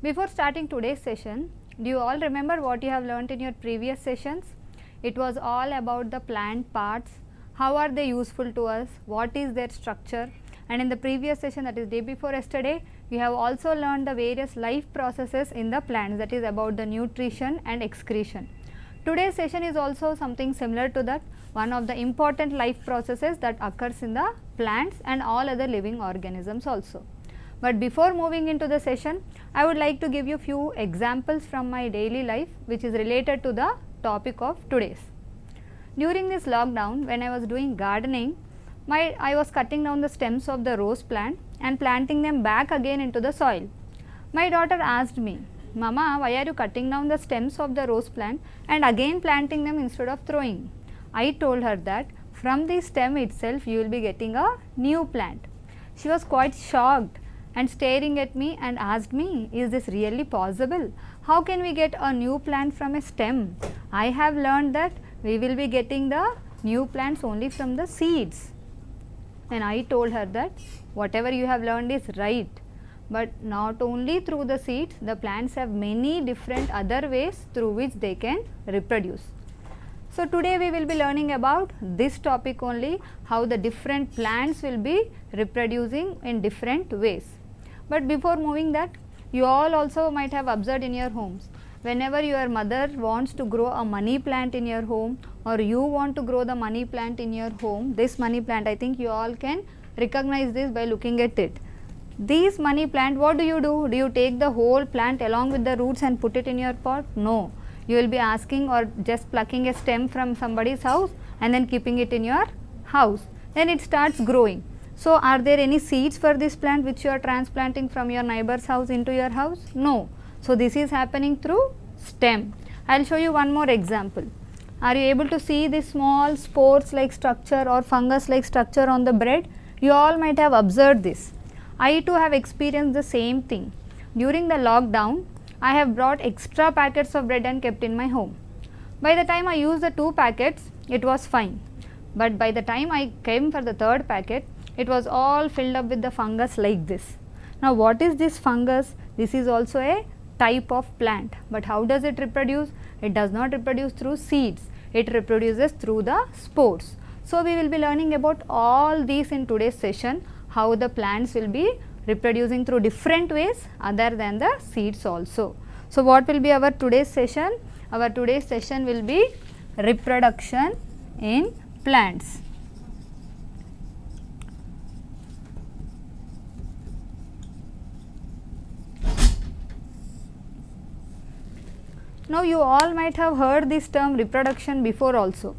Before starting today's session, do you all remember what you have learnt in your previous sessions? It was all about the plant parts, how are they useful to us, what is their structure, and in the previous session, that is day before yesterday, we have also learned the various life processes in the plants, that is about the nutrition and excretion. Today's session is also something similar to that, one of the important life processes that occurs in the plants and all other living organisms also. But before moving into the session, I would like to give you few examples from my daily life which is related to the topic of today's. During this lockdown, when I was doing gardening, I was cutting down the stems of the rose plant and planting them back again into the soil. My daughter asked me, "Mama, why are you cutting down the stems of the rose plant and again planting them instead of throwing?" I told her that from the stem itself you will be getting a new plant. She was quite shocked and staring at me and asked me, "Is this really possible? How can we get a new plant from a stem? I have learned that we will be getting the new plants only from the seeds." And I told her that whatever you have learned is right, but not only through the seeds, the plants have many different other ways through which they can reproduce. So today we will be learning about this topic only, how the different plants will be reproducing in different ways. But before moving that, you all also might have observed in your homes, whenever your mother wants to grow a money plant in your home or you want to grow the money plant in your home, this money plant, I think you all can recognize this by looking at it. This money plant, what do? Do you take the whole plant along with the roots and put it in your pot? No. You will be asking or just plucking a stem from somebody's house and then keeping it in your house. Then it starts growing. So, are there any seeds for this plant which you are transplanting from your neighbor's house into your house? No. So, this is happening through stem. I will show you one more example. Are you able to see this small spores like structure or fungus like structure on the bread? You all might have observed this. I too have experienced the same thing. During the lockdown, I have brought extra packets of bread and kept in my home. By the time I used the 2 packets, it was fine. But by the time I came for the 3rd packet, it was all filled up with the fungus like this. Now what is this fungus? This is also a type of plant. But how does it reproduce? It does not reproduce through seeds. It reproduces through the spores. So we will be learning about all these in today's session, how the plants will be reproducing through different ways other than the seeds also. So what will be our today's session? Our today's session will be reproduction in plants. Now you all might have heard this term reproduction before also.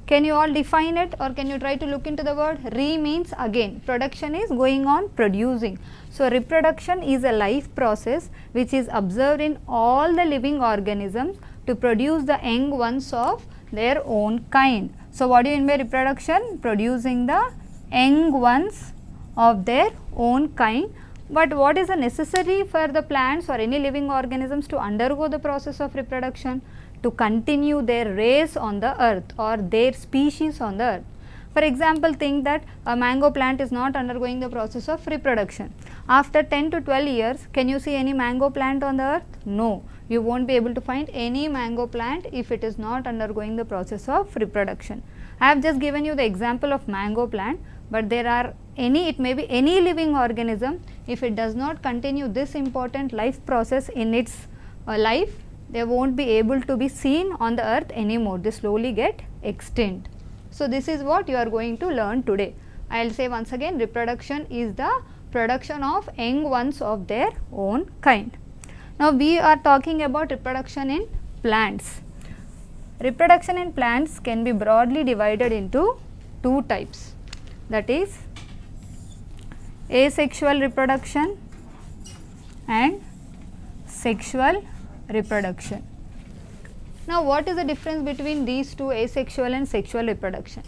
Can you all define it, or can you try to look into the word? Re means again, production is going on producing. So reproduction is a life process which is observed in all the living organisms to produce the young ones of their own kind. So what do you mean by reproduction? Producing the young ones of their own kind. But what is necessary for the plants or any living organisms to undergo the process of reproduction? To continue their race on the earth or their species on the earth. For example, think that a mango plant is not undergoing the process of reproduction. After 10 to 12 years, can you see any mango plant on the earth? No. You won't be able to find any mango plant if it is not undergoing the process of reproduction. I have just given you the example of mango plant, but there are it may be any living organism. If it does not continue this important life process in its life, they won't be able to be seen on the earth anymore. They slowly get extinct. So this is what you are going to learn today. I will say once again, reproduction is the production of young ones of their own kind. Now we are talking about reproduction in plants. Reproduction in plants can be broadly divided into 2 types, that is asexual reproduction and sexual reproduction. Now what is the difference between these two, asexual and sexual reproduction?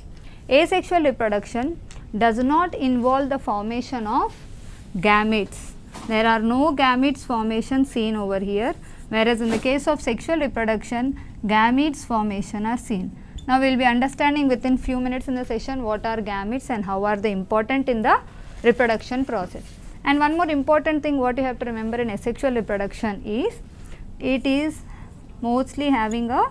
Asexual reproduction does not involve the formation of gametes. There are no gametes formation seen over here, whereas in the case of sexual reproduction, gametes formation are seen. Now we will be understanding within few minutes in the session what are gametes and how are they important in the reproduction process. And one more important thing what you have to remember in asexual reproduction is it is mostly having a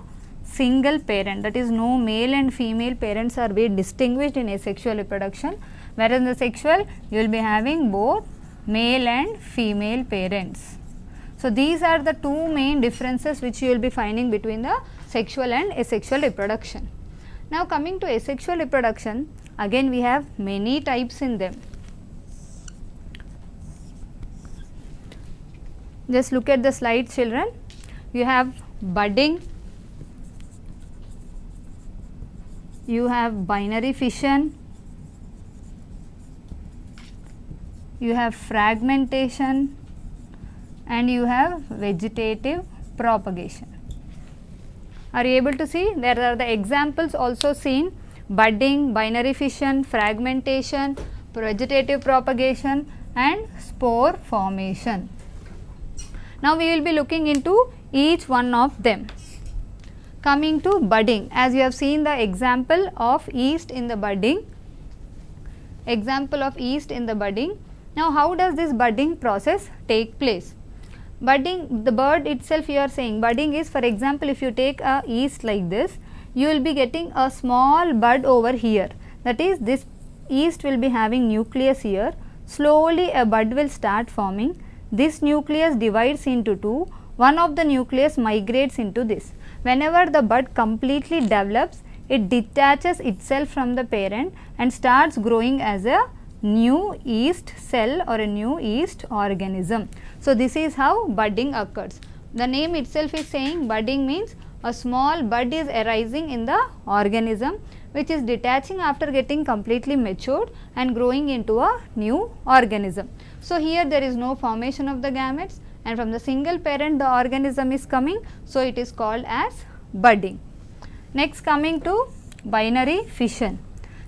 single parent, that is no male and female parents are being distinguished in asexual reproduction, whereas in the sexual you will be having both male and female parents. So, these are the two main differences which you will be finding between the sexual and asexual reproduction. Now, coming to asexual reproduction, again we have many types in them. Just look at the slide, children. You have budding, you have binary fission, you have fragmentation, and you have vegetative propagation. Are you able to see? There are the examples also seen: budding, binary fission, fragmentation, vegetative propagation, and spore formation. Now, we will be looking into each one of them. Coming to budding, as you have seen the example of yeast in the budding, Now, how does this budding process take place? Budding, the bird itself you are saying, budding is, for example, if you take a yeast like this, you will be getting a small bud over here, that is this yeast will be having nucleus here, slowly a bud will start forming. This nucleus divides into two, one of the nucleus migrates into this. Whenever the bud completely develops, it detaches itself from the parent and starts growing as a new yeast cell or a new yeast organism. So, this is how budding occurs. The name itself is saying budding means a small bud is arising in the organism which is detaching after getting completely matured and growing into a new organism. So, here there is no formation of the gametes and from the single parent the organism is coming. So, it is called as budding. Next, coming to binary fission.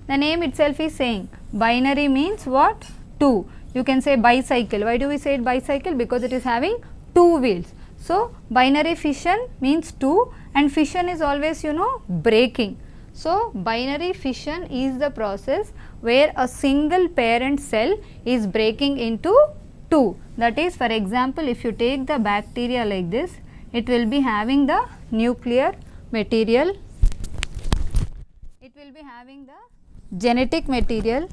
The name itself is saying binary means what? Two. You can say bicycle. Why do we say it bicycle? Because it is having two wheels. So, binary fission means two, and fission is always breaking. So, binary fission is the process where a single parent cell is breaking into two. That is, for example, if you take the bacteria like this, it will be having the nuclear material, it will be having the genetic material,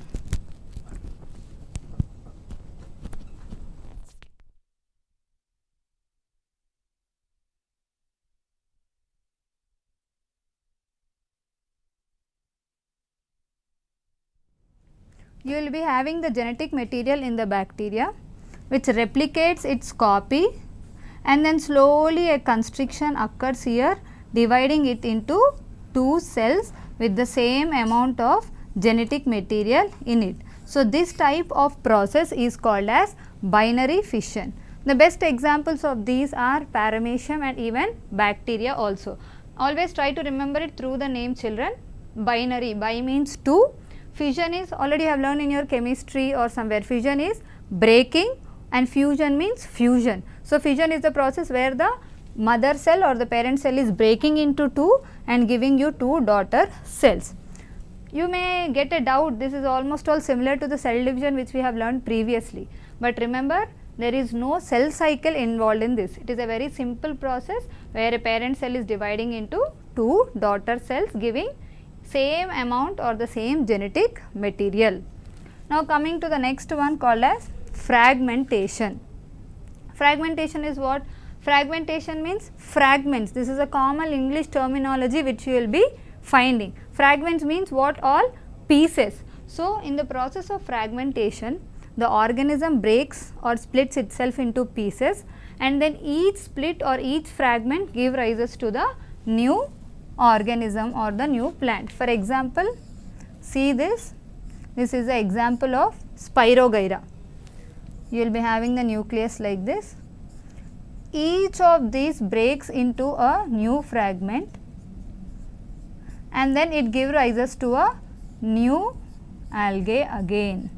you will be having the genetic material in the bacteria which replicates its copy, and then slowly a constriction occurs here, dividing it into two cells with the same amount of genetic material in it. So, this type of process is called as binary fission. The best examples of these are paramecium and even bacteria also. Always try to remember it through the name, children. Binary, bi means two. Fission is, already have learned in your chemistry or somewhere, fission is breaking and fusion means fusion. So, fission is the process where the mother cell or the parent cell is breaking into two and giving you two daughter cells. You may get a doubt, this is almost all similar to the cell division which we have learned previously, but remember there is no cell cycle involved in this. It is a very simple process where a parent cell is dividing into two daughter cells giving same amount or the same genetic material. Now, coming to the next one called as fragmentation. Fragmentation is what? Fragmentation means fragments. This is a common English terminology which you will be finding. Fragments means what? All pieces. So, in the process of fragmentation, the organism breaks or splits itself into pieces, and then each split or each fragment give rises to the new organism or the new plant. For example, see this. This is the example of Spirogyra. You will be having the nucleus like this. Each of these breaks into a new fragment, and then it gives rises to a new algae again.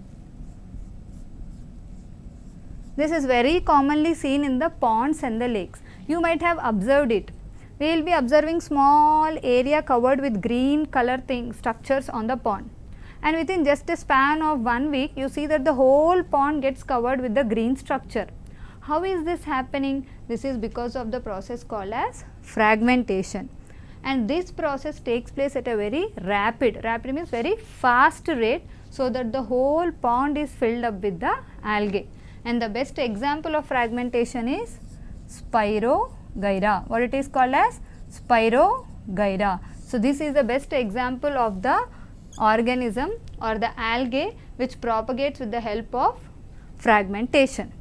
This is very commonly seen in the ponds and the lakes. You might have observed it. We will be observing small area covered with green color structures on the pond, and within just a span of 1 week you see that the whole pond gets covered with the green structure. How is this happening? This is because of the process called as fragmentation, and this process takes place at a very rapid means very fast rate, so that the whole pond is filled up with the algae. And the best example of fragmentation is Spirogyra. What it is called as? Spirogyra. So, this is the best example of the organism or the algae which propagates with the help of fragmentation.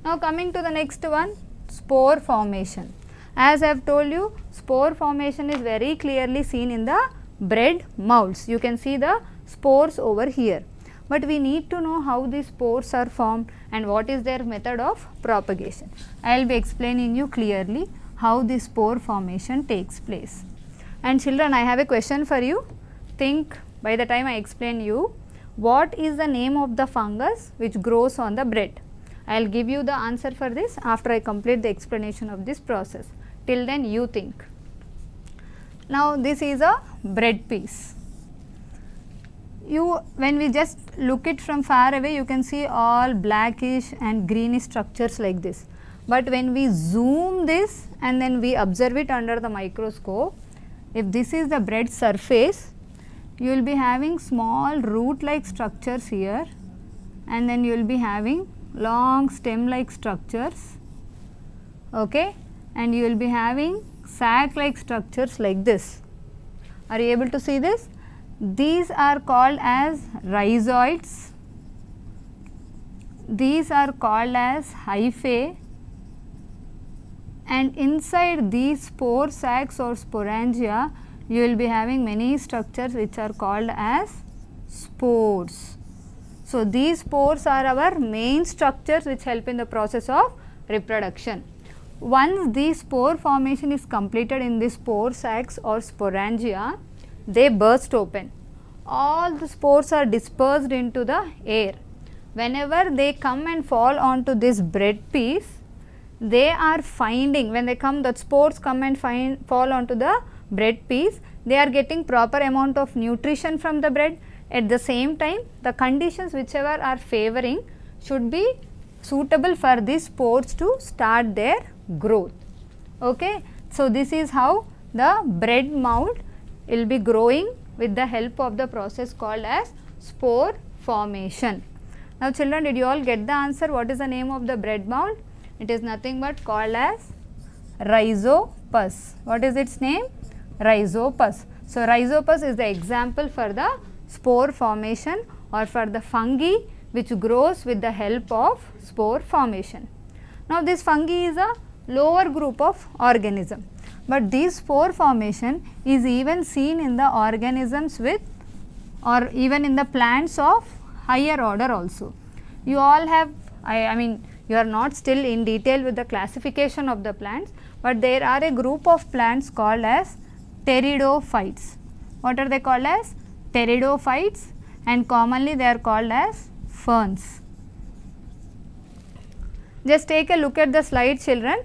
Now, coming to the next one, spore formation. As I have told you, spore formation is very clearly seen in the bread molds. You can see the spores over here, but we need to know how these spores are formed and what is their method of propagation. I will be explaining you clearly how this spore formation takes place. And children, I have a question for you. Think by the time I explain you, what is the name of the fungus which grows on the bread? I will give you the answer for this after I complete the explanation of this process. Till then you think. Now, this is a bread piece. When we just look it from far away, you can see all blackish and greenish structures like this. But when we zoom this and then we observe it under the microscope, if this is the bread surface, you will be having small root like structures here, and then you will be having long stem like structures, okay, and you will be having sac like structures like this. Are you able to see this? These are called as rhizoids, these are called as hyphae, and inside these spore sacs or sporangia you will be having many structures which are called as spores. So, these spores are our main structures which help in the process of reproduction. Once the spore formation is completed in the spore sacs or sporangia, they burst open. All the spores are dispersed into the air. Whenever they come and fall onto this bread piece, they are finding, when they come, the spores come and fall onto the bread piece, they are getting proper amount of nutrition from the bread. At the same time, the conditions whichever are favoring should be suitable for these spores to start their growth. Okay. So, this is how the bread mold will be growing with the help of the process called as spore formation. Now, children, did you all get the answer? What is the name of the bread mold? It is nothing but called as Rhizopus. What is its name? Rhizopus. So, Rhizopus is the example for the spore formation or for the fungi which grows with the help of spore formation. Now, this fungi is a lower group of organism, but this spore formation is even seen in the organisms with or even in the plants of higher order also. You all have, I mean you are not still in detail with the classification of the plants, but there are a group of plants called as pteridophytes. What are they called as? Pteridophytes, and commonly they are called as ferns. Just take a look at the slide, children.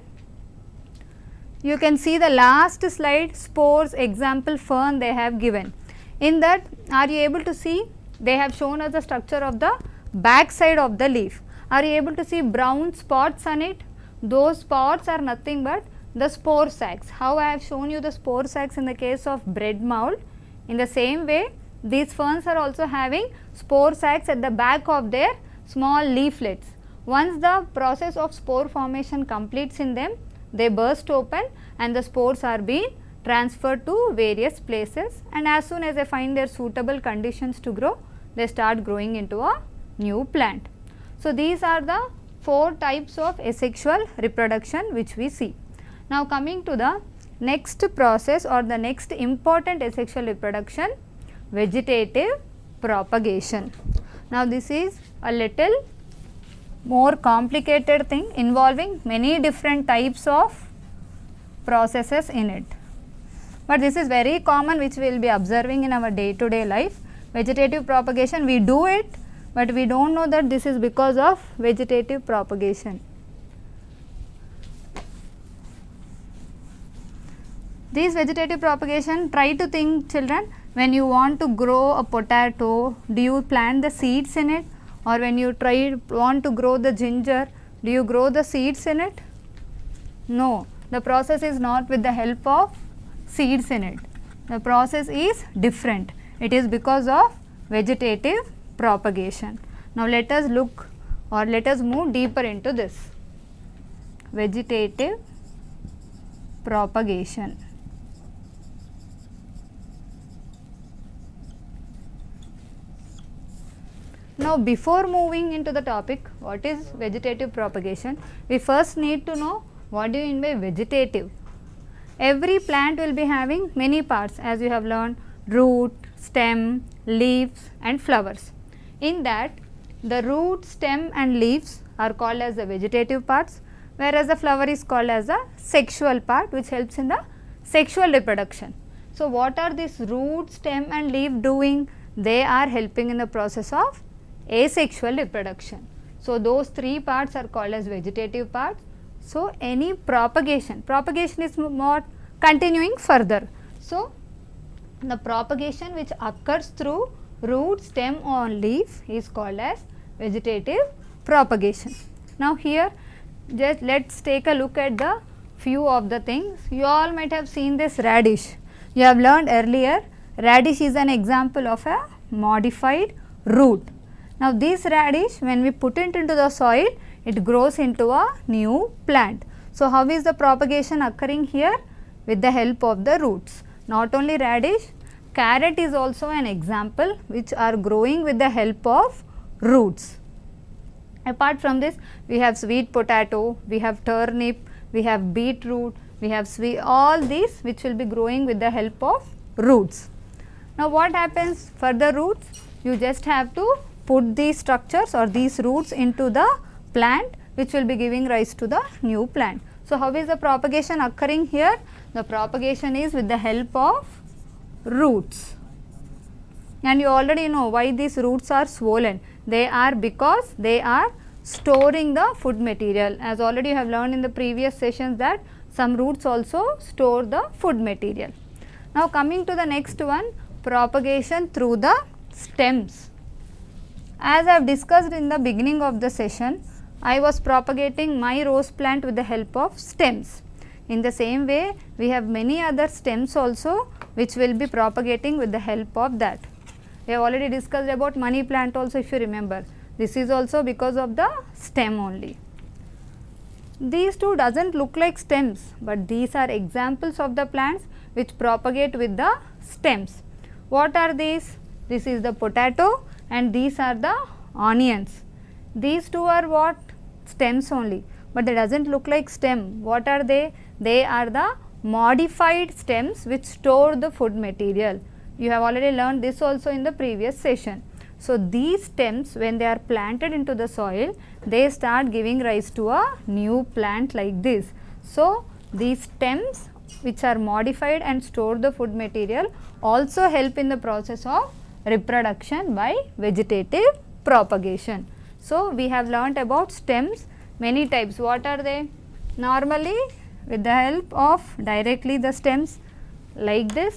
You can see the last slide, spores, example fern they have given. In that, are you able to see? They have shown us the structure of the back side of the leaf. Are you able to see brown spots on it? Those spots are nothing but the spore sacs. How I have shown you the spore sacs in the case of bread mold. In the same way, these ferns are also having spore sacs at the back of their small leaflets. Once the process of spore formation completes in them, they burst open and the spores are being transferred to various places, and as soon as they find their suitable conditions to grow, they start growing into a new plant. So, these are the 4 types of asexual reproduction which we see. Now, coming to the next process or the next important asexual reproduction, vegetative propagation. Now, this is a little more complicated thing involving many different types of processes in it, but this is very common which we will be observing in our day to day life. Vegetative propagation, we do it, but we do not know that this is because of vegetative propagation. This vegetative propagation, try to think, children, when you want to grow a potato, do you plant the seeds in it, or when you want to grow the ginger, do you grow the seeds in it? No, the process is not with the help of seeds in it. The process is different. It is because of vegetative propagation. Now let us look, or let us move deeper into this. Vegetative propagation. Now before moving into the topic, what is vegetative propagation, we first need to know what do you mean by vegetative. Every plant will be having many parts, as you have learned: root, stem, leaves and flowers. In that, the root, stem and leaves are called as the vegetative parts, whereas the flower is called as the sexual part, which helps in the sexual reproduction. So what are these root, stem and leaf doing? They are helping in the process of asexual reproduction. So those three parts are called as vegetative parts. So any propagation is more continuing further. So the propagation which occurs through root, stem or leaf is called as vegetative propagation. Now here just let's take a look at the few of the things. You all might have seen this radish. You have learned earlier, radish is an example of a modified root. Now this radish, when we put it into the soil, it grows into a new plant. So how is the propagation occurring here? With the help of the roots. Not only radish, carrot is also an example which are growing with the help of roots. Apart from this, we have sweet potato, we have turnip, we have beetroot, we have all these which will be growing with the help of roots. Now what happens for the roots? You just have to put these structures or these roots into the plant, which will be giving rise to the new plant. So how is the propagation occurring here? The propagation is with the help of roots. And you already know why these roots are swollen. They are because they are storing the food material. As already you have learned in the previous sessions that some roots also store the food material. Now coming to the next one, propagation through the stems. As I have discussed in the beginning of the session, I was propagating my rose plant with the help of stems. In the same way, we have many other stems also which will be propagating with the help of that. We have already discussed about money plant also, if you remember. This is also because of the stem only. These two doesn't look like stems, but these are examples of the plants which propagate with the stems. What are these? This is the potato and these are the onions. These two are what? Stems only, but they doesn't look like stem. What are they? They are the modified stems which store the food material. You have already learned this also in the previous session. So these stems, when they are planted into the soil, they start giving rise to a new plant like this. So these stems which are modified and store the food material also help in the process of reproduction by vegetative propagation. So we have learnt about stems, many types. What are they? Normally with the help of directly the stems like this,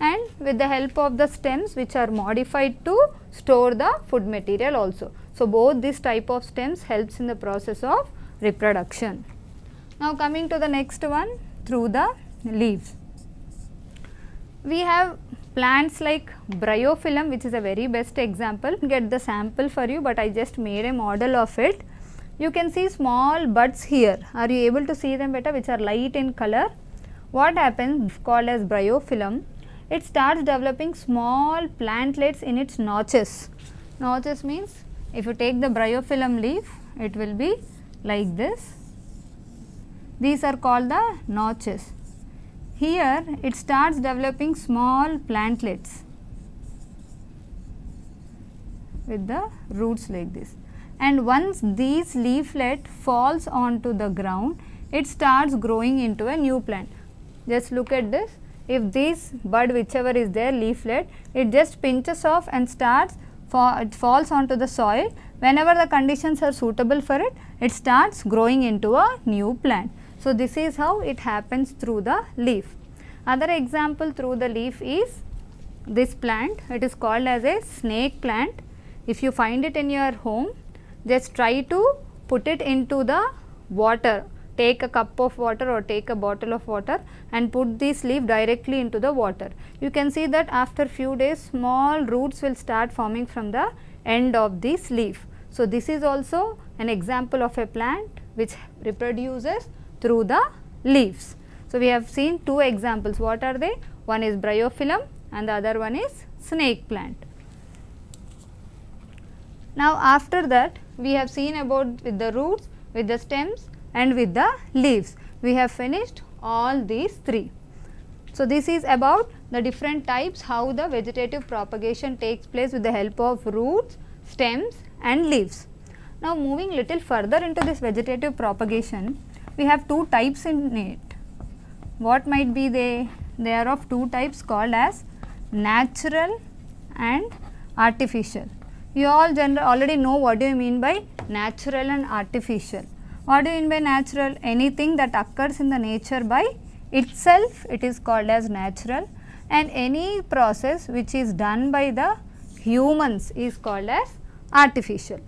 and with the help of the stems which are modified to store the food material also. So both this type of stems helps in the process of reproduction. Now coming to the next one, through the leaves. We have plants like bryophyllum, which is a very best example. Get the sample for you, but I just made a model of it. You can see small buds here. Are you able to see them better, which are light in color? What happens, called as bryophyllum, it starts developing small plantlets in its notches. Notches means if you take the bryophyllum leaf, it will be like this. These are called the notches. Here it starts developing small plantlets with the roots like this, and once these leaflet falls onto the ground, it starts growing into a new plant. Just look at this. If this bud, whichever is there, leaflet, it just pinches off and it falls onto the soil. Whenever the conditions are suitable for it, it starts growing into a new plant. So this is how it happens through the leaf. Other example through the leaf is this plant. It is called as a snake plant. If you find it in your home, just try to put it into the water. Take a cup of water or take a bottle of water and put this leaf directly into the water. You can see that after few days small roots will start forming from the end of this leaf. So, this is also an example of a plant which reproduces through the leaves. So, we have seen two examples. What are they? One is bryophyllum and the other one is snake plant. Now, after that we have seen about with the roots, with the stems and with the leaves. We have finished all these three. So, this is about the different types, how the vegetative propagation takes place with the help of roots, stems and leaves. Now, moving little further into this vegetative propagation, we have two types in it. What might be they? They are of two types called as natural and artificial. You all already know what do you mean by natural and artificial. What do you mean by natural? Anything that occurs in the nature by itself, it is called as natural, and any process which is done by the humans is called as artificial.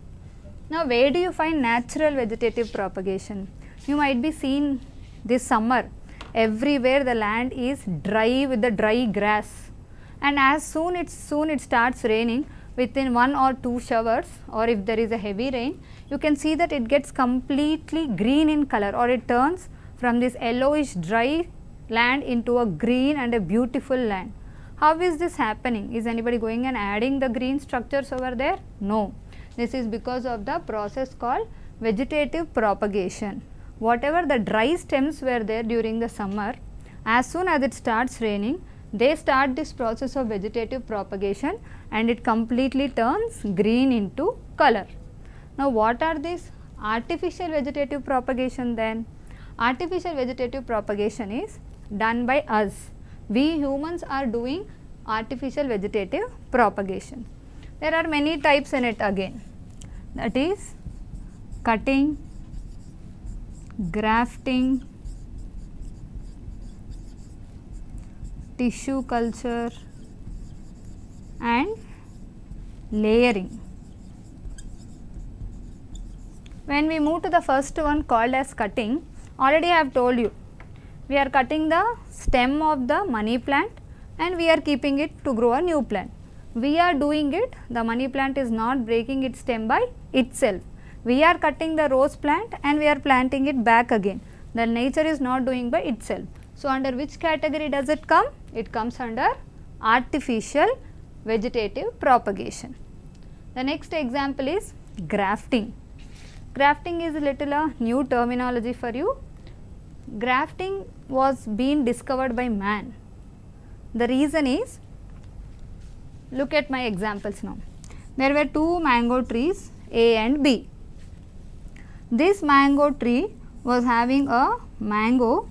Now, where do you find natural vegetative propagation? You might be seen this summer, everywhere the land is dry with the dry grass, and as soon it starts raining, within 1 or 2 showers, or if there is a heavy rain, you can see that it gets completely green in color, or it turns from this yellowish dry land into a green and a beautiful land. How is this happening? Is anybody going and adding the green structures over there? No. This is because of the process called vegetative propagation. Whatever the dry stems were there during the summer, as soon as it starts raining, they start this process of vegetative propagation and it completely turns green into color. Now, what are these artificial vegetative propagation then? Artificial vegetative propagation is done by us. We humans are doing artificial vegetative propagation. There are many types in it again, that is cutting, grafting, tissue culture and layering. When we move to the first one called as cutting, already I have told you, we are cutting the stem of the money plant and we are keeping it to grow a new plant. We are doing it, the money plant is not breaking its stem by itself. We are cutting the rose plant and we are planting it back again. The nature is not doing by itself. So, under which category does it come? It comes under artificial vegetative propagation. The next example is grafting. Grafting is a little a new terminology for you. Grafting was being discovered by man. The reason is, look at my examples now. There were two mango trees, A and B. This mango tree was having a mango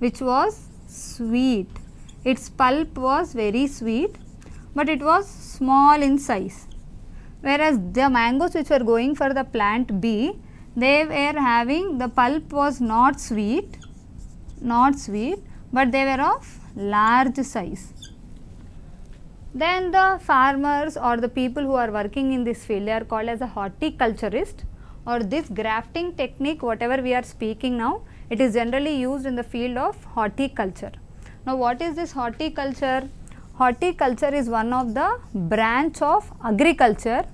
which was sweet. Its pulp was very sweet, but it was small in size. Whereas the mangoes which were going for the plant B, they were having, the pulp was not sweet, but they were of large size. Then the farmers or the people who are working in this field, they are called as a horticulturist, or this grafting technique whatever we are speaking now, it is generally used in the field of horticulture. Now, what is this horticulture? Horticulture is one of the branch of agriculture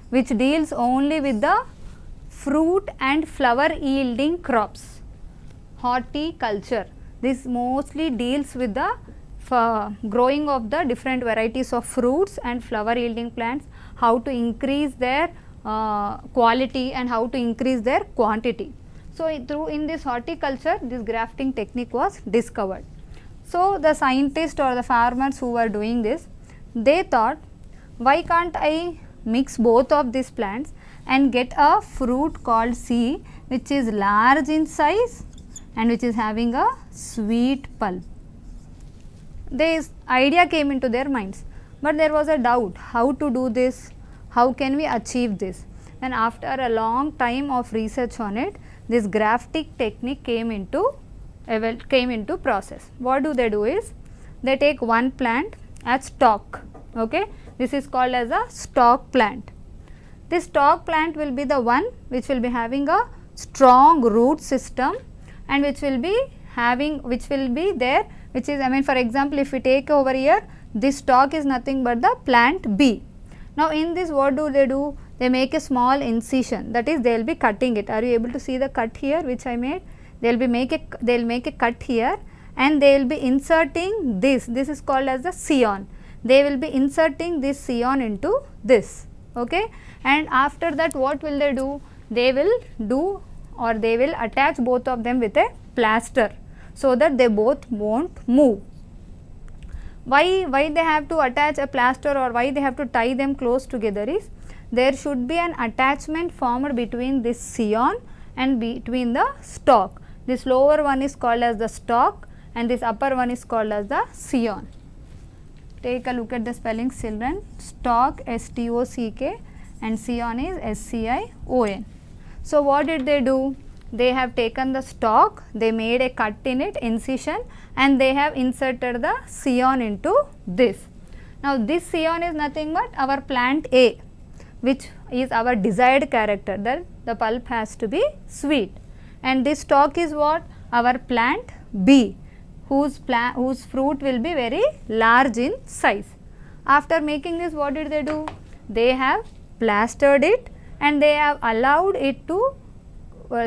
which deals only with the fruit and flower yielding crops. Horticulture, this mostly deals with the growing of the different varieties of fruits and flower yielding plants, how to increase their quality and how to increase their quantity. So, in this horticulture, this grafting technique was discovered. So, the scientists or the farmers who were doing this, they thought, why can't I mix both of these plants and get a fruit called C, which is large in size and which is having a sweet pulp. This idea came into their minds, but there was a doubt how to do this, how can we achieve this. And after a long time of research on it, this grafting technique came into came into process. What do? Is they take one plant as stalk. Okay, this is called as a stalk plant. This stalk plant will be the one which will be having a strong root system and which will be there, which is, I mean, for example, if we take over here, this stalk is nothing but the plant B. Now in this, what do? They make a small incision, that is they will be cutting it. Are you able to see the cut here which I made? They will make a cut here and they will be inserting this is called as the scion. They will be inserting this scion into this. Okay, and after that what will they do? They will attach both of them with a plaster so that they both won't move. Why they have to attach a plaster or why they have to tie them close together is there should be an attachment formed between this scion and between the stalk. This lower one is called as the stalk and this upper one is called as the scion. Take a look at the spelling, children. Stalk, S-T-O-C-K, and scion is S-C-I-O-N. So what did they do? They have taken the stalk, they made a cut in it, incision, and they have inserted the scion into this. Now this scion is nothing but our plant A, which is our desired character, that the pulp has to be sweet, and this stalk is what? Our plant B, whose fruit will be very large in size. After making this, what did they do? They have plastered it and they have allowed it to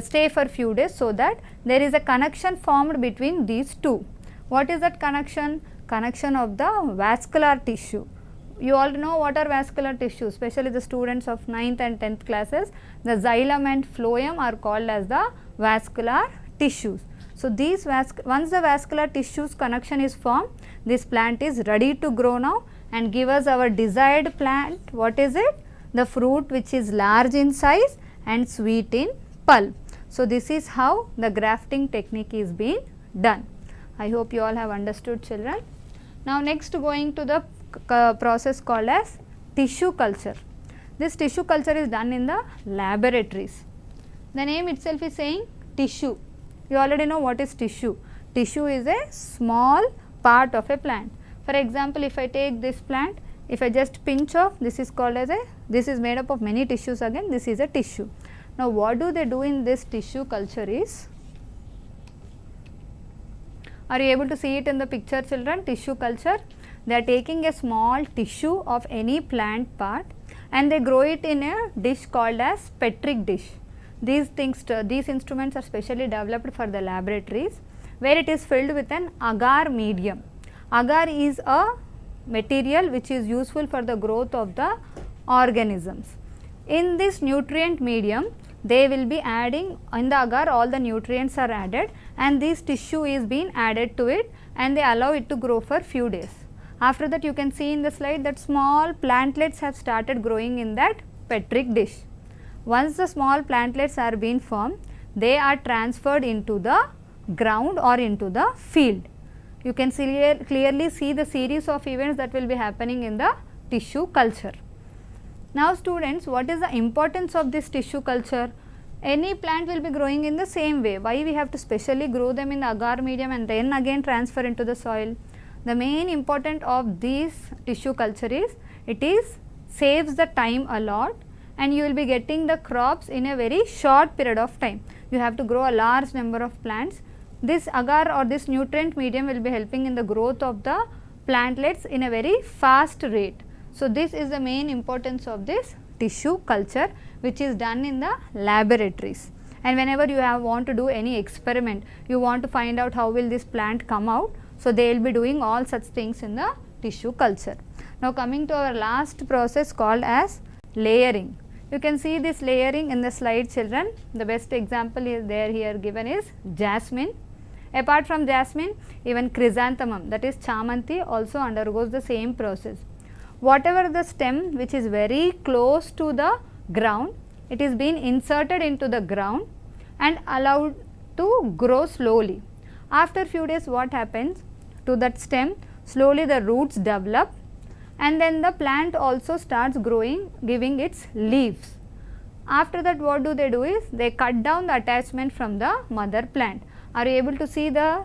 stay for few days so that there is a connection formed between these two. What is that connection? Connection of the vascular tissue. You all know what are vascular tissues, especially the students of 9th and 10th classes. The xylem and phloem are called as the vascular tissues. So these once the vascular tissues connection is formed, this plant is ready to grow now and give us our desired plant. What is it? The fruit which is large in size and sweet in pulp. So this is how the grafting technique is being done. I hope you all have understood, children. Now next, going to the process called as tissue culture. This tissue culture is done in the laboratories. The name itself is saying tissue. You already know what is tissue. Tissue is a small part of a plant. For example, if I take this plant, if I just pinch off, this is called as this is made up of many tissues again, this is a tissue. Now what do they do in this tissue culture is, are you able to see it in the picture, children? Tissue culture. They are taking a small tissue of any plant part and they grow it in a dish called as Petri dish. These instruments are specially developed for the laboratories where it is filled with an agar medium. Agar is a material which is useful for the growth of the organisms. In this nutrient medium, they will be adding, in the agar all the nutrients are added and this tissue is being added to it and they allow it to grow for few days. After that, you can see in the slide that small plantlets have started growing in that Petri dish. Once the small plantlets are being formed, they are transferred into the ground or into the field. You can clearly see the series of events that will be happening in the tissue culture. Now students, what is the importance of this tissue culture? Any plant will be growing in the same way. Why we have to specially grow them in the agar medium and then again transfer into the soil? The main importance of this tissue culture is, it saves the time a lot and you will be getting the crops in a very short period of time. You have to grow a large number of plants. This agar or this nutrient medium will be helping in the growth of the plantlets in a very fast rate. So this is the main importance of this tissue culture, which is done in the laboratories. And whenever you want to do any experiment, you want to find out how will this plant come out, so they will be doing all such things in the tissue culture. Now coming to our last process called as layering. You can see this layering in the slide, children. The best example is there here given is jasmine. Apart from jasmine, even chrysanthemum, that is chamanti, also undergoes the same process. Whatever the stem which is very close to the ground, it is being inserted into the ground and allowed to grow slowly. After few days, what happens to that stem? Slowly the roots develop and then the plant also starts growing, giving its leaves. After that, what do is, they cut down the attachment from the mother plant. Are you able to see the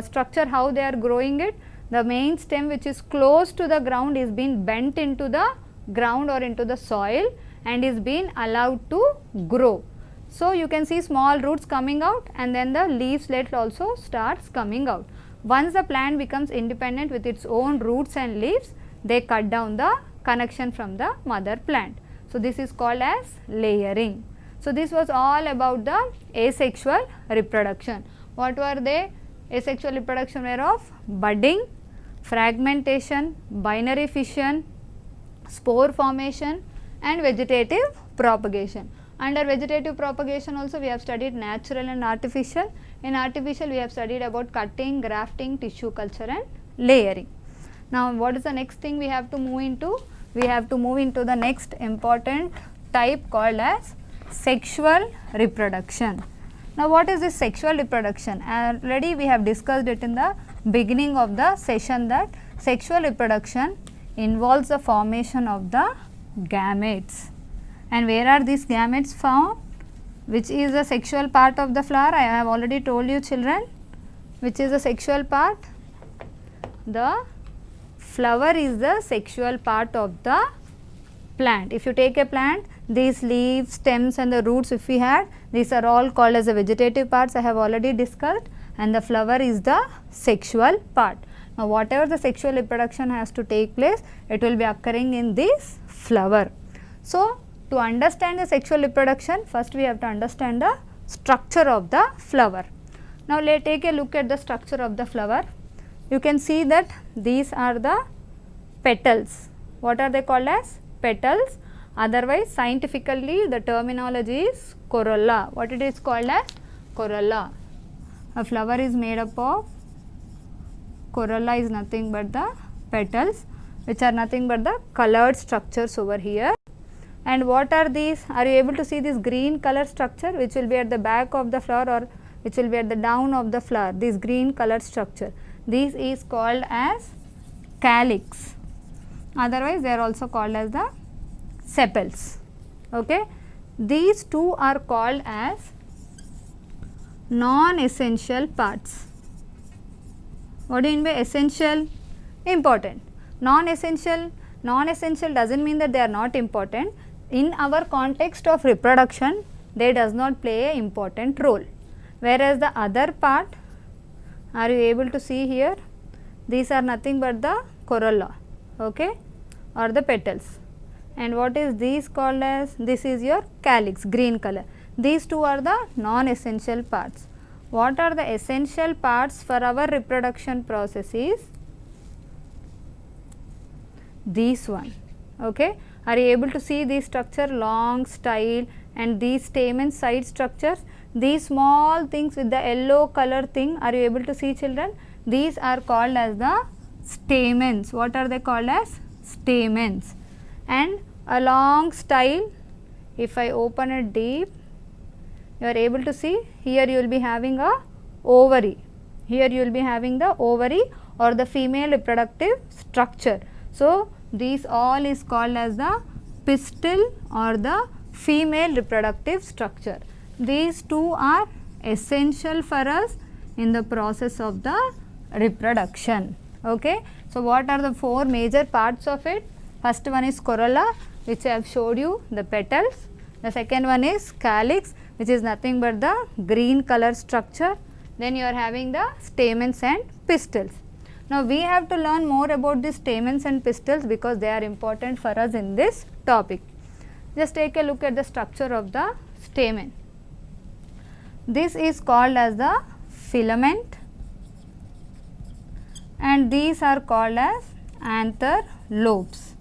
structure, how they are growing it? The main stem which is close to the ground is being bent into the ground or into the soil and is being allowed to grow. So, you can see small roots coming out and then the leaflet also starts coming out. Once the plant becomes independent with its own roots and leaves, they cut down the connection from the mother plant. So, this is called as layering. So, this was all about the asexual reproduction. What were they? Asexual reproduction were of budding, fragmentation, binary fission, spore formation and vegetative propagation. Under vegetative propagation also we have studied natural and artificial. In artificial we have studied about cutting, grafting, tissue culture and layering. Now, what is the next thing we have to move into? We have to move into the next important type called as sexual reproduction. Now, what is this sexual reproduction? Already we have discussed it in the beginning of the session that sexual reproduction involves the formation of the gametes. And where are these gametes found? Which is the sexual part of the flower? I have already told you children. Which is the sexual part? The flower is the sexual part of the plant. If you take a plant, these leaves, stems and the roots if we had, these are all called as the vegetative parts I have already discussed, and the flower is the sexual part. Now, whatever the sexual reproduction has to take place, it will be occurring in this flower. So, to understand the sexual reproduction, first we have to understand the structure of the flower. Now, let us take a look at the structure of the flower. You can see that these are the petals. What are they called as? Petals. Otherwise, scientifically the terminology is corolla. What it is called as? Corolla. A flower is made up of, corolla is nothing but the petals, which are nothing but the colored structures over here. And what are these? Are you able to see this green color structure which will be at the back of the flower or which will be at the down of the flower? This green color structure. This is called as calyx. Otherwise, they are also called as the sepals. Okay. These two are called as non-essential parts. What do you mean by essential? Important. Non-essential doesn't mean that they are not important. In our context of reproduction, they does not play an important role. Whereas the other part, are you able to see here? These are nothing but the corolla, okay, or the petals. And what is these called as? This is your calyx, green color. These two are the non-essential parts. What are the essential parts for our reproduction processes? This one, okay. Are you able to see this structure, long style and these stamen side structures? These small things with the yellow color thing, are you able to see children? These are called as the stamens. What are they called as? Stamens. And a long style, if I open it deep, you are able to see here you will be having a ovary. Here you will be having the ovary or the female reproductive structure. So, these all is called as the pistil or the female reproductive structure. These two are essential for us in the process of the reproduction. Okay. So, what are the four major parts of it? First one is corolla, which I have showed you, the petals. The second one is calyx, which is nothing but the green color structure. Then you are having the stamens and pistils. Now, we have to learn more about these stamens and pistils because they are important for us in this topic. Just take a look at the structure of the stamen. This is called as the filament and these are called as anther lobes.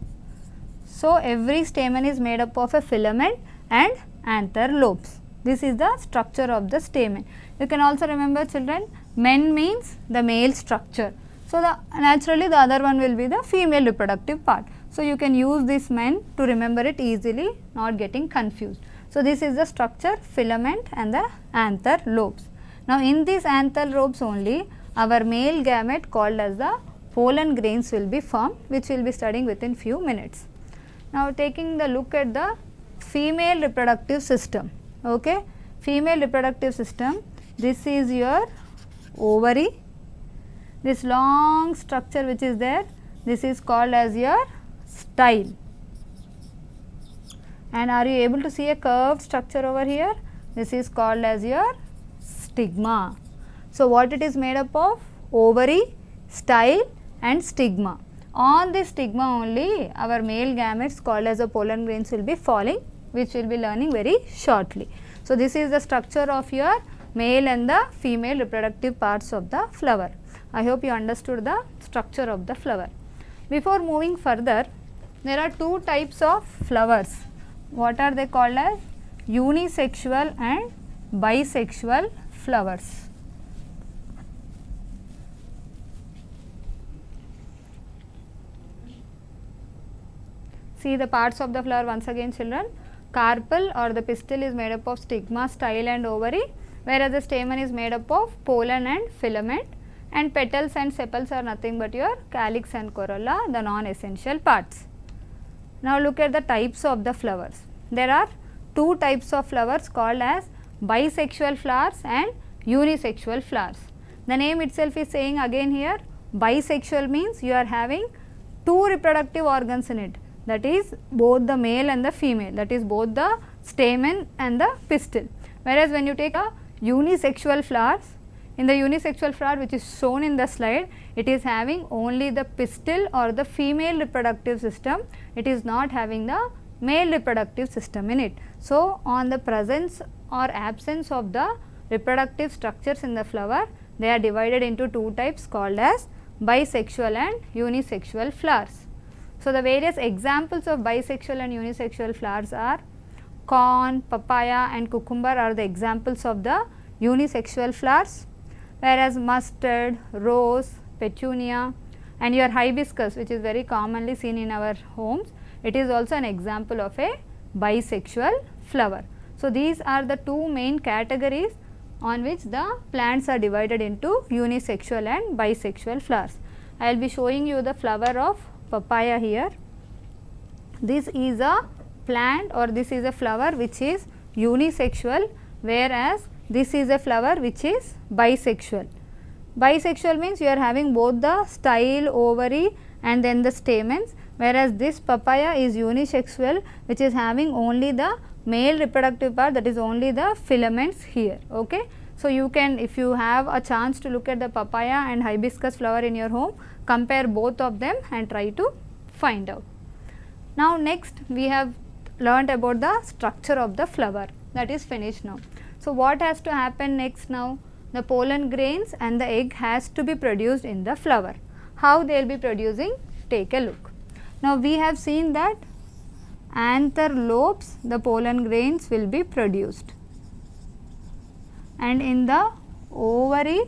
So, every stamen is made up of a filament and anther lobes. This is the structure of the stamen. You can also remember children, men means the male structure. So, naturally the other one will be the female reproductive part. So, you can use this men to remember it easily, not getting confused. So, this is the structure, filament and the anther lobes. Now, in these anther lobes only our male gamete called as the pollen grains will be formed, which we will be studying within few minutes. Now, taking the look at the female reproductive system. Okay. Female reproductive system, this is your ovary. This long structure which is there, this is called as your style. And are you able to see a curved structure over here? This is called as your stigma. So, what it is made up of? Ovary, style and stigma. On this stigma only our male gametes called as the pollen grains will be falling, which we will be learning very shortly. So, this is the structure of your male and the female reproductive parts of the flower. I hope you understood the structure of the flower. Before moving further, there are two types of flowers. What are they called as? Unisexual and bisexual flowers. See the parts of the flower once again, children. Carpel or the pistil is made up of stigma, style and ovary, whereas the stamen is made up of pollen and filament, and petals and sepals are nothing but your calyx and corolla, the non-essential parts. Now, look at the types of the flowers. There are two types of flowers called as bisexual flowers and unisexual flowers. The name itself is saying again here, bisexual means you are having two reproductive organs in it, that is both the male and the female, that is both the stamen and the pistil. Whereas, when you take a unisexual flowers, in the unisexual flower which is shown in the slide, it is having only the pistil or the female reproductive system, it is not having the male reproductive system in it. So, on the presence or absence of the reproductive structures in the flower, they are divided into two types called as bisexual and unisexual flowers. So, the various examples of bisexual and unisexual flowers are corn, papaya and cucumber are the examples of the unisexual flowers, whereas mustard, rose, petunia and your hibiscus, which is very commonly seen in our homes, it is also an example of a bisexual flower. So, these are the two main categories on which the plants are divided into unisexual and bisexual flowers. I will be showing you the flower of papaya here. This is a plant or this is a flower which is unisexual, whereas this is a flower which is bisexual. Bisexual means you are having both the style, ovary and then the stamens, whereas this papaya is unisexual, which is having only the male reproductive part, that is only the filaments here. Okay. So, you can, if you have a chance to look at the papaya and hibiscus flower in your home, compare both of them and try to find out. Now, next we have learnt about the structure of the flower, that is finished now. So, what has to happen next now? The pollen grains and the egg has to be produced in the flower. How they will be producing? Take a look. Now, we have seen that anther lobes, the pollen grains will be produced, and in the ovary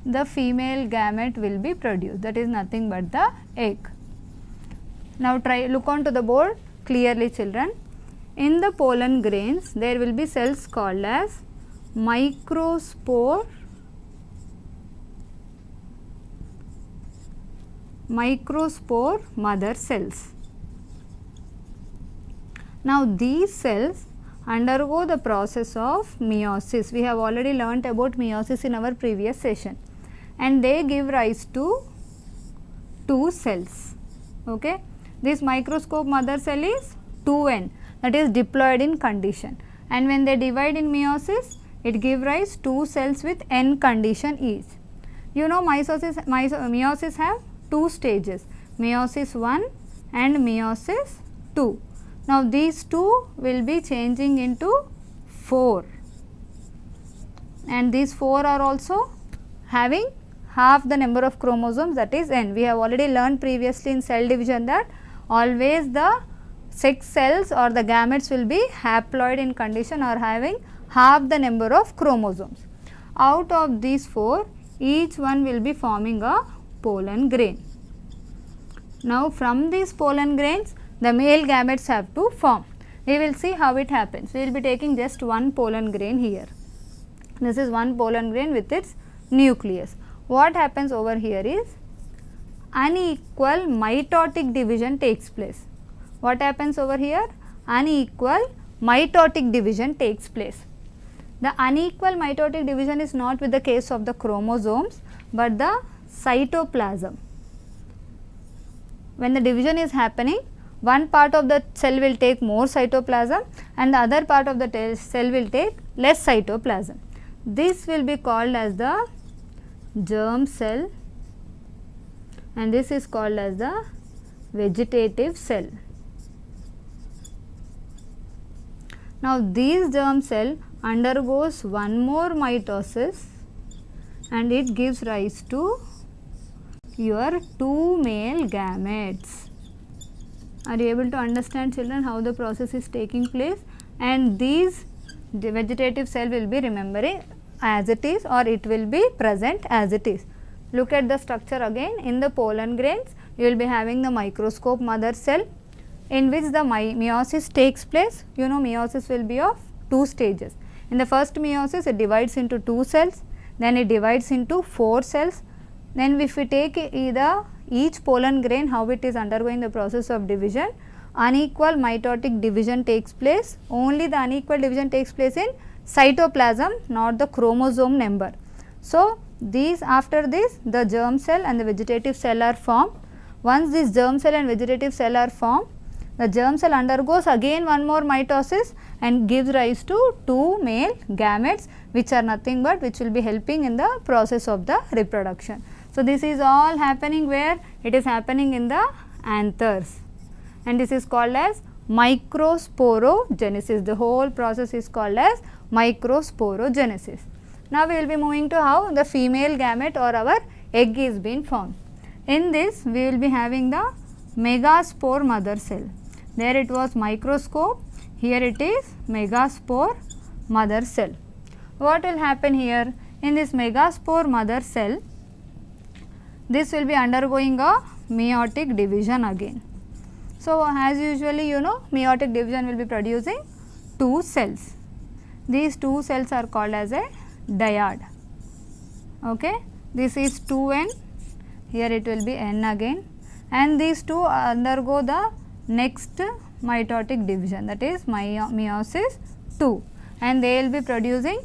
the female gamete will be produced, that is nothing but the egg. Now, try look onto the board clearly, children. In the pollen grains there will be cells called as microspore mother cells. Now, these cells undergo the process of meiosis. We have already learnt about meiosis in our previous session, and they give rise to two cells. Okay. This microscope mother cell is 2n, that is diploid in condition, and when they divide in meiosis, it give rise two cells with n condition each. You know, meiosis have two stages, meiosis 1 and meiosis 2. Now, these two will be changing into 4, and these 4 are also having half the number of chromosomes, that is n. We have already learned previously in cell division that always the sex cells or the gametes will be haploid in condition or having half the number of chromosomes. Out of these 4, each one will be forming a pollen grain. Now, from these pollen grains, the male gametes have to form. We will see how it happens. We will be taking just one pollen grain here. This is one pollen grain with its nucleus. What happens over here is unequal mitotic division takes place. What happens over here? Unequal mitotic division takes place. The unequal mitotic division is not with the case of the chromosomes, but the cytoplasm. When the division is happening, one part of the cell will take more cytoplasm and the other part of the cell will take less cytoplasm. This will be called as the germ cell and this is called as the vegetative cell. Now, this germ cell undergoes one more mitosis and it gives rise to your two male gametes. Are you able to understand, children, how the process is taking place? And these the vegetative cell will be remembering as it is or it will be present as it is. Look at the structure again. In the pollen grains, you will be having the microscope mother cell in which the meiosis takes place. You know, meiosis will be of two stages. In the first meiosis, it divides into two cells, then it divides into 4 cells. Then if we take either each pollen grain, how it is undergoing the process of division, unequal mitotic division takes place. Only the unequal division takes place in cytoplasm, not the chromosome number. So, after this the germ cell and the vegetative cell are formed. Once this germ cell and vegetative cell are formed, the germ cell undergoes again one more mitosis and gives rise to two male gametes, which are nothing but which will be helping in the process of the reproduction. So, this is all happening where? It is happening in the anthers and this is called as microsporogenesis. The whole process is called as microsporogenesis. Now, we will be moving to how the female gamete or our egg is being formed. In this, we will be having the megaspore mother cell. There it was microscope, here it is megaspore mother cell. What will happen here? In this megaspore mother cell, this will be undergoing a meiotic division again. So, as usually you know, meiotic division will be producing two cells. These two cells are called as a dyad. Okay. This is 2n, here it will be n again, and these two undergo the next mitotic division, that is meiosis 2, and they will be producing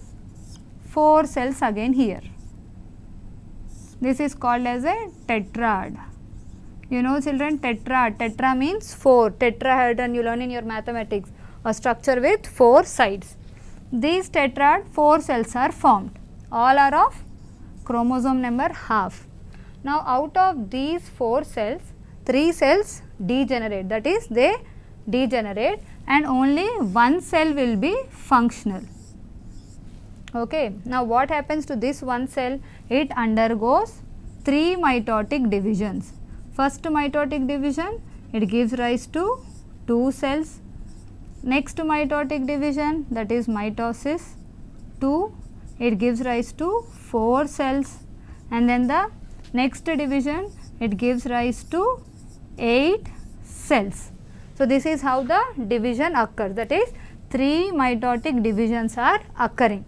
4 cells again here. This is called as a tetrad. You know, children, tetra means 4, tetrahedron you learn in your mathematics, a structure with 4 sides. These tetrad 4 cells are formed, all are of chromosome number half. Now, out of these 4 cells, 3 cells degenerate, that is they degenerate and only one cell will be functional. Okay. Now, what happens to this one cell? It undergoes 3 mitotic divisions. First mitotic division, it gives rise to 2 cells. Next mitotic division, that is mitosis 2, it gives rise to 4 cells, and then the next division, it gives rise to 8 cells. So, this is how the division occurs, that is 3 mitotic divisions are occurring.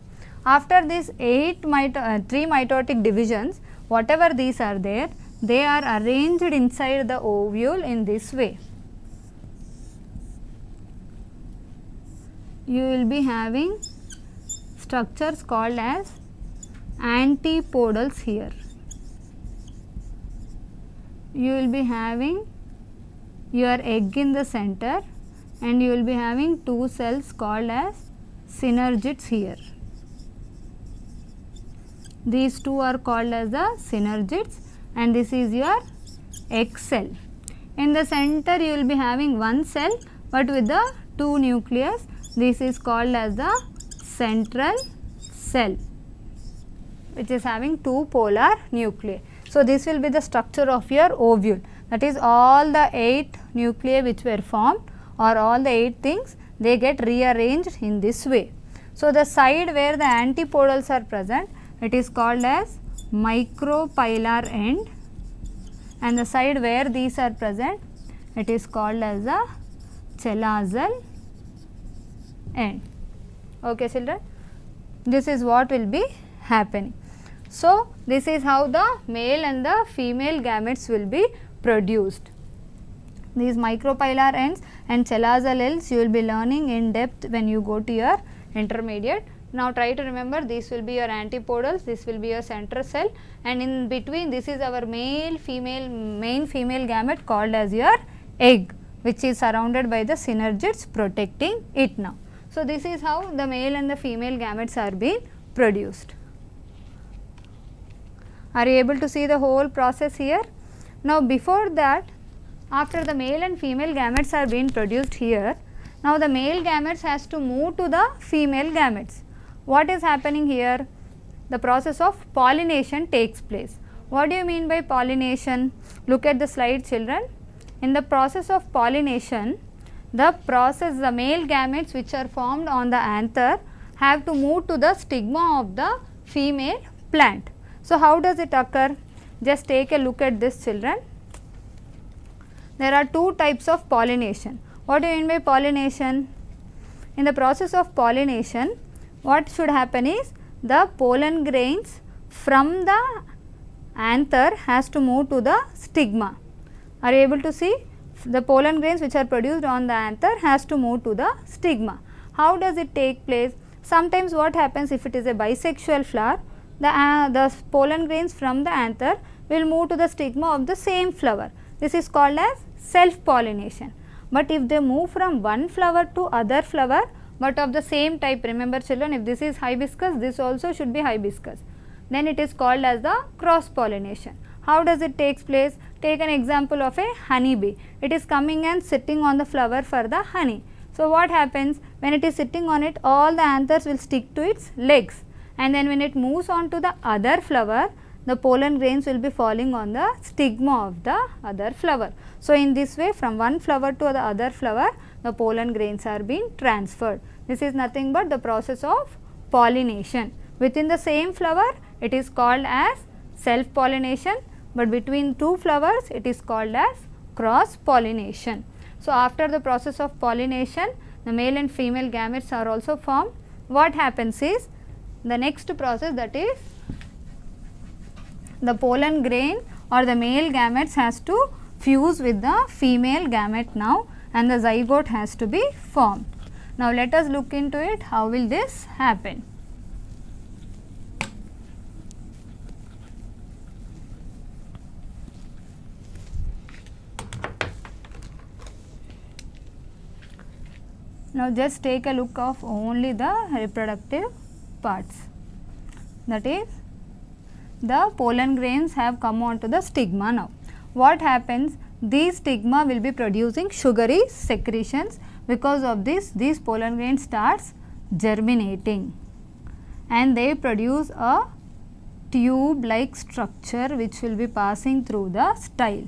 After these 3 mitotic divisions, whatever these are there, they are arranged inside the ovule in this way. You will be having structures called as antipodals here. You will be having your egg in the center and you will be having 2 cells called as synergids here. These two are called as the synergids and this is your egg cell. In the center you will be having one cell but with the 2 nucleus. This is called as the central cell, which is having 2 polar nuclei. So, this will be the structure of your ovule, that is all the 8 nuclei which were formed or all the 8 things, they get rearranged in this way. So, the side where the antipodals are present, it is called as micropylar end, and the side where these are present, it is called as the chelazal end. Okay, children, this is what will be happening. So, this is how the male and the female gametes will be produced. These micropylar ends and chelazal ends you will be learning in depth when you go to your intermediate Now try to remember, this will be your antipodals, this will be your central cell, and in between this is our main female gamete called as your egg, which is surrounded by the synergids protecting it now. So this is how the male and the female gametes are being produced. Are you able to see the whole process here? Now before that, after the male and female gametes are being produced here, now the male gametes has to move to the female gametes. What is happening here? The process of pollination takes place. What do you mean by pollination? Look at the slide, children. In the process of pollination, the male gametes which are formed on the anther have to move to the stigma of the female plant. So how does it occur? Just take a look at this, children. There are two types of pollination. What do you mean by pollination? In the process of pollination, what should happen is the pollen grains from the anther has to move to the stigma. Are you able to see? The pollen grains which are produced on the anther has to move to the stigma. How does it take place? Sometimes what happens, if it is a bisexual flower, the pollen grains from the anther will move to the stigma of the same flower. This is called as self pollination. But if they move from one flower to other flower, but of the same type, remember children, if this is hibiscus, this also should be hibiscus, then it is called as the cross pollination. How does it take place? Take an example of a honey bee. It is coming and sitting on the flower for the honey. So what happens? When it is sitting on it, all the anthers will stick to its legs, and then when it moves on to the other flower, the pollen grains will be falling on the stigma of the other flower. So in this way, from one flower to the other flower, the pollen grains are being transferred. This is nothing but the process of pollination. Within the same flower, it is called as self pollination, but between two flowers, it is called as cross pollination. So after the process of pollination, the male and female gametes are also formed. What happens is, the next process, that is the pollen grain or the male gametes has to fuse with the female gamete now, and the zygote has to be formed. Now let us look into it, how will this happen. Now just take a look of only the reproductive parts, that is the pollen grains have come on to the stigma now. What happens? These stigma will be producing sugary secretions. Because of this, these pollen grains starts germinating, and they produce a tube like structure which will be passing through the style.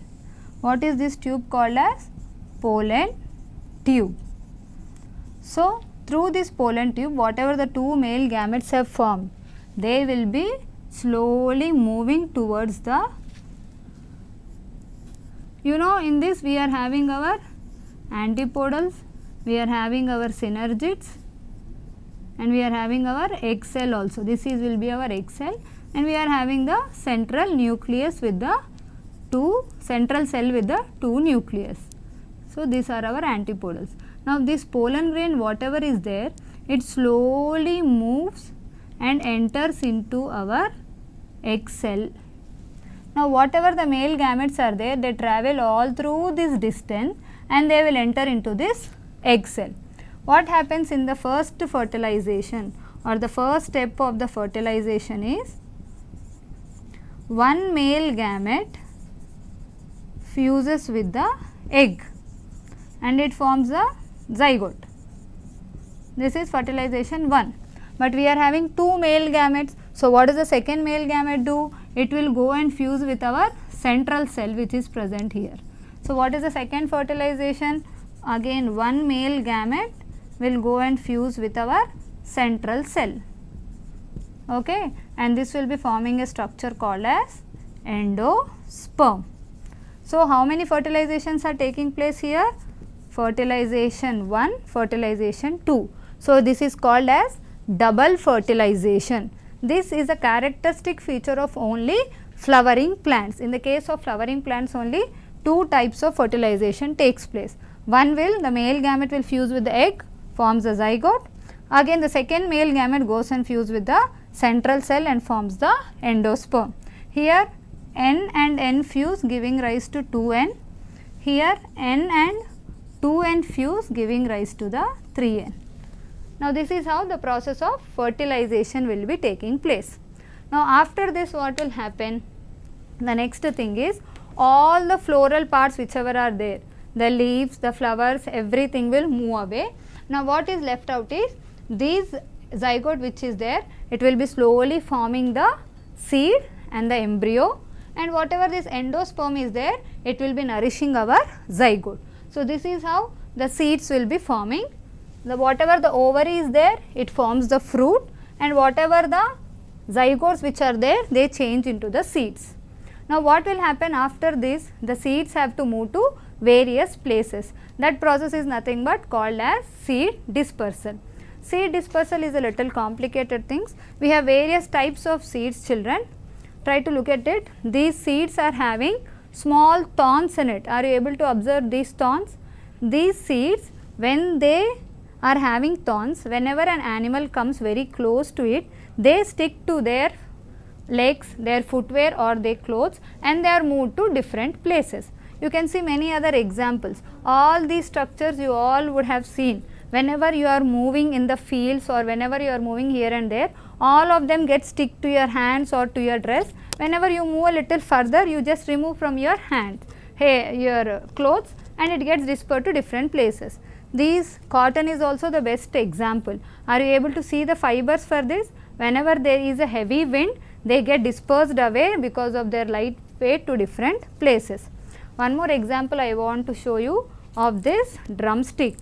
What is this tube called as? Pollen tube. So through this pollen tube, whatever the two male gametes have formed, they will be slowly moving towards the, in this we are having our antipodals, we are having our synergids, and we are having our egg cell also. This will be our egg cell, and we are having the central nucleus with the central cell with the two nucleus. So these are our antipodals. Now this pollen grain, whatever is there, it slowly moves and enters into our egg cell. Now whatever the male gametes are there, they travel all through this distance and they will enter into this egg cell. What happens in the first fertilization, or the first step of the fertilization, is one male gamete fuses with the egg and it forms a zygote. This is fertilization 1. But we are having two male gametes. So what does the second male gamete do? It will go and fuse with our central cell which is present here. So what is the second fertilization? Again one male gamete will go and fuse with our central cell. Okay, and this will be forming a structure called as endosperm. So how many fertilizations are taking place here? Fertilization 1, fertilization 2. So this is called as double fertilization. This is a characteristic feature of only flowering plants. In the case of flowering plants, only two types of fertilization takes place. One will, the male gamete will fuse with the egg, forms a zygote. Again the second male gamete goes and fuse with the central cell and forms the endosperm. Here N and N fuse giving rise to 2N, here N and 2N fuse giving rise to the 3N. Now this is how the process of fertilization will be taking place. Now after this what will happen? The next thing is all the floral parts whichever are there, the leaves, the flowers, everything will move away. Now what is left out is this zygote which is there, it will be slowly forming the seed and the embryo, and whatever this endosperm is there, it will be nourishing our zygote. So this is how the seeds will be forming. Whatever the ovary is there, it forms the fruit, and whatever the zygotes which are there, they change into the seeds. Now what will happen after this? The seeds have to move to various places. That process is nothing but called as seed dispersal. Seed dispersal is a little complicated things. We have various types of seeds, children. Try to look at it. These seeds are having small thorns in it. Are you able to observe these thorns? These seeds, when they are having thorns, whenever an animal comes very close to it, they stick to their legs, their footwear or their clothes, and they are moved to different places. You can see many other examples. All these structures you all would have seen. Whenever you are moving in the fields or whenever you are moving here and there, all of them get stick to your hands or to your dress. Whenever you move a little further, you just remove from your hands, your clothes, and it gets dispersed to different places. These cotton is also the best example. Are you able to see the fibers for this? Whenever there is a heavy wind, they get dispersed away because of their light weight to different places. One more example I want to show you of this drumstick.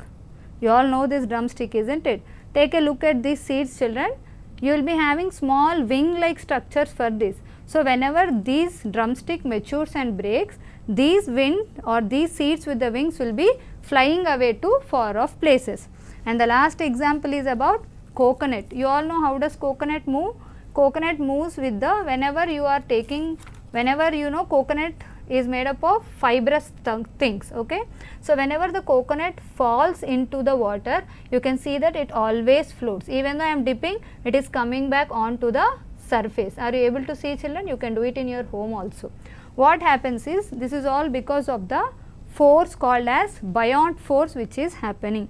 You all know this drumstick, isn't it? Take a look at these seeds, children. You will be having small wing like structures for this. So whenever these drumstick matures and breaks, these wind or these seeds with the wings will be flying away to far off places. And the last example is about coconut. You all know how does coconut move? Coconut moves with the, whenever you are taking, whenever you know coconut is made up of fibrous things, okay. So whenever the coconut falls into the water, you can see that it always floats. Even though I am dipping, it is coming back onto the surface. Are you able to see, children? You can do it in your home also. What happens is, this is all because of the force called as buoyant force which is happening.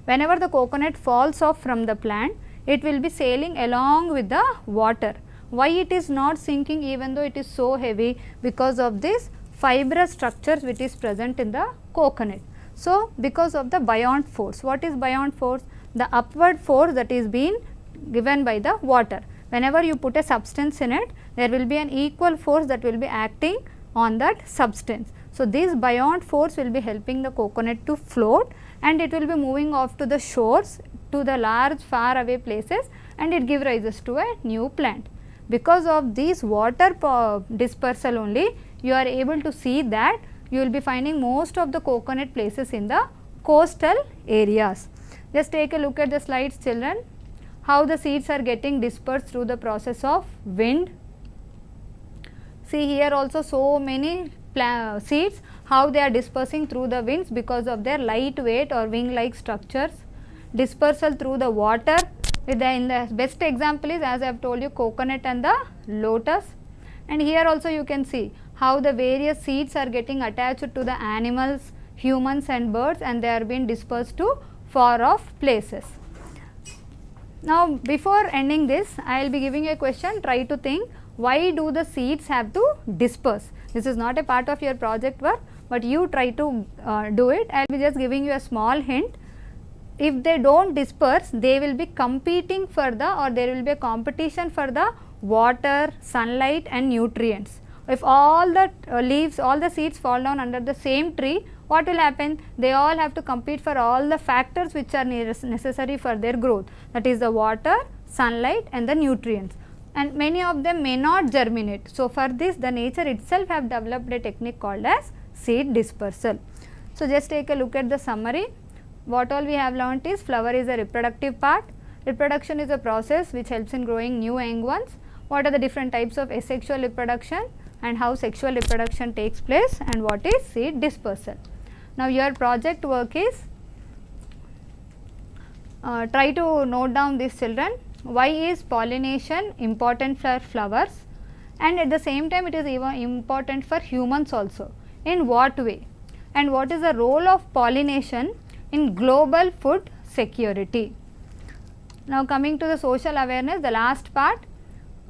Whenever the coconut falls off from the plant, it will be sailing along with the water. Why it is not sinking even though it is so heavy? Because of this fibrous structures which is present in the coconut. So because of the buoyant force. What is buoyant force? The upward force that is being given by the water. Whenever you put a substance in it, there will be an equal force that will be acting on that substance. So this buoyant force will be helping the coconut to float, and it will be moving off to the shores, to the large far away places, and it gives rise to a new plant. Because of this water dispersal only, you are able to see that you will be finding most of the coconut places in the coastal areas. Just take a look at the slides, children, how the seeds are getting dispersed through the process of wind. See here also so many seeds, how they are dispersing through the winds because of their light weight or wing like structures. Dispersal through the water, in the best example is, as I have told you, coconut and the lotus. And here also you can see how the various seeds are getting attached to the animals, humans and birds, and they are being dispersed to far off places. Now before ending this, I will be giving you a question. Try to think, why do the seeds have to disperse? This is not a part of your project work, but you try to do it. I will be just giving you a small hint. If they don't disperse, they will be competing for the, or there will be a competition for the water, sunlight and nutrients. If all the leaves, all the seeds fall down under the same tree, what will happen? They all have to compete for all the factors which are necessary for their growth, that is the water, sunlight and the nutrients, and many of them may not germinate. So for this, the nature itself have developed a technique called as seed dispersal. So just take a look at the summary. What all we have learnt is, flower is a reproductive part. Reproduction is a process which helps in growing new young ones. What are the different types of asexual reproduction and how sexual reproduction takes place, and what is seed dispersal. Now your project work is Try to note down this, children. Why is pollination important for flowers, and at the same time it is even important for humans also? In what way? And what is the role of pollination in global food security? Now coming to the social awareness, the last part,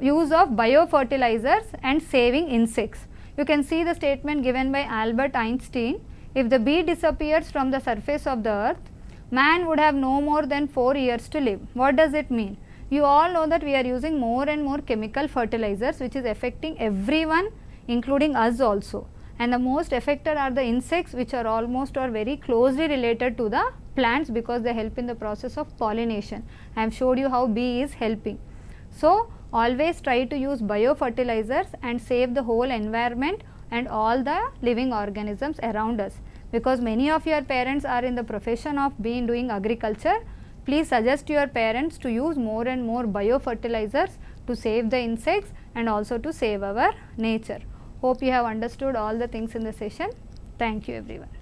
use of biofertilizers and saving insects. You can see the statement given by Albert Einstein, if the bee disappears from the surface of the earth, man would have no more than 4 years to live. What does it mean? You all know that we are using more and more chemical fertilizers which is affecting everyone, including us also, and the most affected are the insects, which are almost or very closely related to the plants because they help in the process of pollination. I have showed you how bee is helping. So, always try to use biofertilizers and save the whole environment and all the living organisms around us, because many of your parents are in the profession of doing agriculture. Please suggest your parents to use more and more biofertilizers to save the insects and also to save our nature. Hope you have understood all the things in the session. Thank you everyone.